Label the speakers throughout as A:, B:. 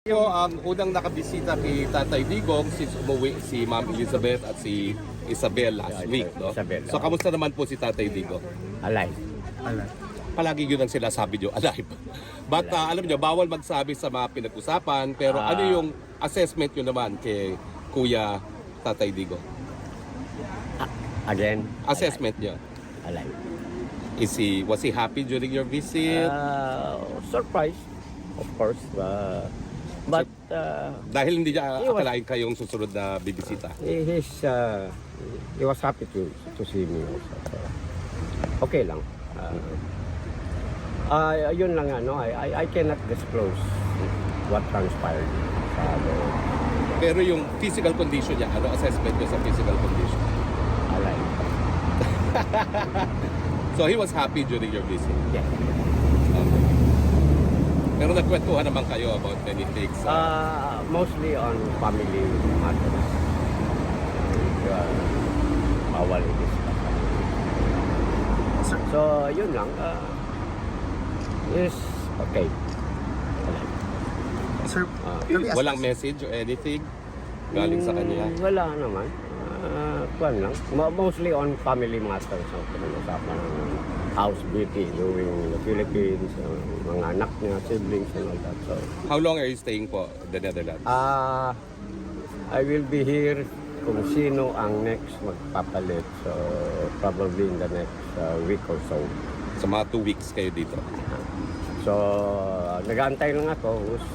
A: Po ang unang nakabisita kay Tatay Digong since umuwi si Ma'am Elizabeth at si Isabel last week, no?
B: Isabel,
A: So kamusta naman po si Tatay Digong?
B: Alive.
A: Palagi yun ang sila sabi nyo, alive. But alam nyo, bawal magsabi sa mga pinag-usapan, pero ano yung assessment nyo naman kay Kuya Tatay Digong?
B: Again,
A: Assessment nyo.
B: alive.
A: Was he happy during your visit?
B: Surprised, of course. But
A: Dahil hindi niya
B: he was-
A: akalain kayong susunod na bibisita.
B: he was happy to see me also. So, okay lang. Yun lang ano, I cannot disclose what transpired.
A: Pero yung physical condition niya, ano assessment niyo sa physical condition?
B: Alive.
A: So he was happy during your visit.
B: Yeah.
A: Okay. Pero nagkwentuhan naman kayo about many things.
B: Mostly on family matters. Bawal i-discuss. So, yun lang. Is okay.
C: Sir,
A: Walang message or anything galing sa kanya?
B: Wala naman. Kuwan lang. Mostly on family matters. So, pinag-usapan ng house beauty doing in the Philippines, mga anak niya, siblings and all that. So,
A: How long are you staying po in the Netherlands?
B: I will be here kung sino ang next magpapalit. So, probably in the next week or so.
A: Sa mga 2 weeks kayo dito.
B: So, nag-aantay lang ako who's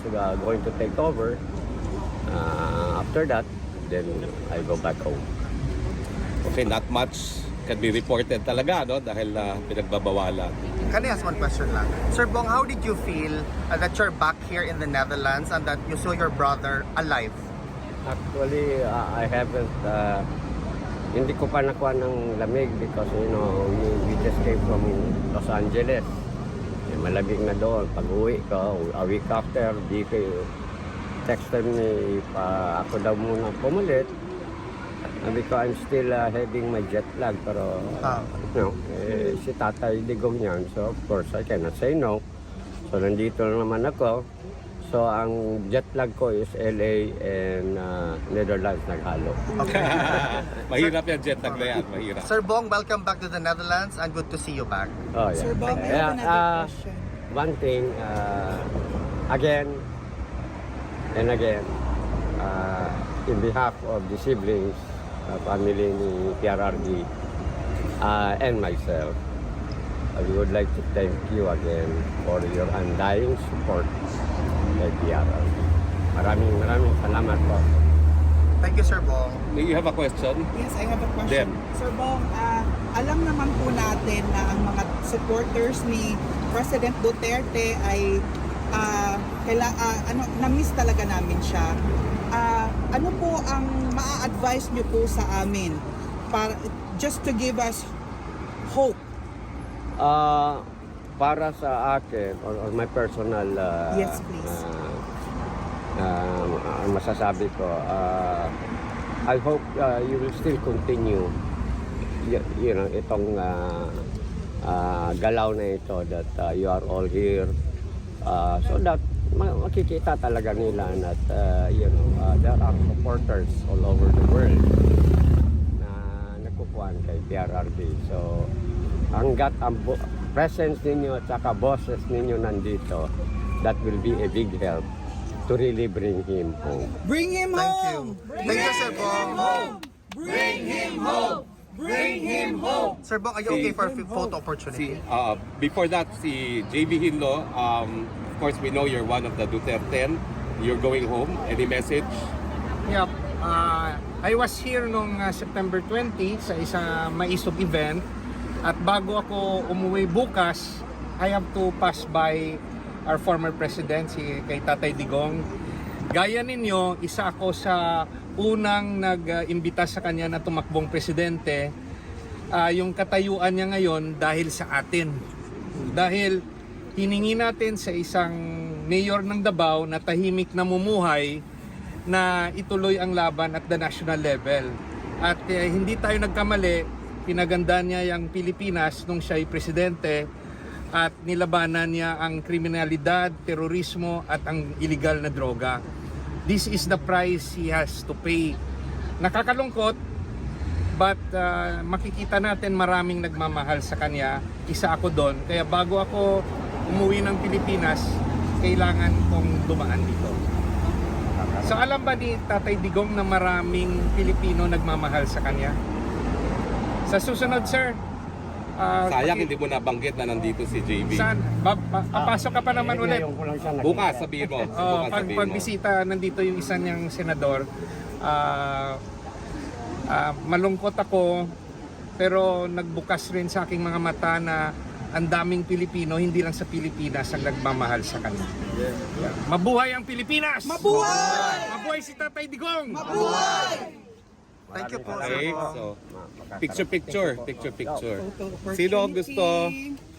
B: going to take over. After that, then I go back home.
A: Okay, not much can be reported talaga, no? Dahil pinagbabawalan.
C: can I ask one question lang? Sir Bong, how did you feel that you're back here in the Netherlands and that you saw your brother alive?
B: Actually, I haven't, hindi ko pa nakuha ng lamig because, you know, we just came from Los Angeles. Malamig na doon. Pag uwi ko, a week after, di kayo texted me pa ako daw muna pumalit. Because I'm still having my jet lag, pero, you know, si Tatay Digong yan. So, of course, I cannot say no. So, nandito lang naman ako. So, ang jet lag ko is LA and Netherlands naghalo.
A: Mahirap yan, jet lag na yan. Mahirap.
C: Sir Bong, welcome back to the Netherlands and good to see you back.
B: Oh, yeah.
D: Sir Bong, I have another question.
B: One thing, again and again, in behalf of the siblings, family ni PRRD, and myself, I would like to thank you again for your undying support kay PRRD. Maraming salamat po.
C: Thank you, Sir Bong.
A: Do you have a question?
D: Yes, I have a question.
A: Dem.
D: Sir Bong, alam naman po natin na ang mga supporters ni President Duterte ay na-miss talaga namin siya. Ano po ang maa-advise niyo po sa amin para just to give us hope?
B: Para sa akin, or my personal
D: Yes, please.
B: masasabi ko, I hope you will still continue you know, itong galaw na ito that you are all here so that makikita talaga nila that you know, there are supporters all over the world na nagkukuhan kay PRRD. So hanggat ang presence ninyo at saka bosses ninyo nandito, that will be a big help to really bring him home.
D: Bring him
C: Thank
D: home!
C: you. Thank you, Sir Bong.
D: Bring him home! Bring him home!
C: Sir Bong, are you okay for a photo opportunity?
A: Before that, si JB Hinlo, of course, we know you're one of the Duterte. You're going home. Any message?
E: Yep. I was here noong September 20 sa isang maisog event at bago ako umuwi bukas, I have to pass by our former president, si kay Tatay Digong. Gaya ninyo, isa ako sa unang nag-imbita sa kanya na tumakbong presidente. Yung katayuan niya ngayon dahil sa atin. Dahil hiningi natin sa isang mayor ng Davao na tahimik na mumuhay na ituloy ang laban at the national level. At hindi tayo nagkamali, pinaganda niya yung Pilipinas nung siya'y presidente. at nilabanan niya ang kriminalidad, terorismo at ang illegal na droga. This is the price he has to pay. Nakakalungkot, but makikita natin maraming nagmamahal sa kanya. Isa ako doon. Kaya bago ako umuwi ng Pilipinas, kailangan kong dumaan dito. So alam ba ni Tatay Digong na maraming Pilipino nagmamahal sa kanya? Sa susunod, sir,
A: Sayang hindi mo nabanggit na nandito si JB.
E: saan? Papasok ka pa naman ulit.
B: Ngayon ko lang siya nakita.
A: Bukas sabihin mo. Bukas sabihin mo.
E: Pagbisita, nandito yung isa niyang senador. Malungkot ako, pero nagbukas rin sa aking mga mata na ang daming Pilipino, hindi lang sa Pilipinas, ang nagmamahal sa kanya. Yeah. Mabuhay ang Pilipinas!
D: Mabuhay!
E: Mabuhay si Tatay Digong!
D: Mabuhay!
C: Thank you po,
A: Okay,
C: Sir Bong.
A: so picture.
D: Photo
A: Sino ang gusto?
D: opportunity.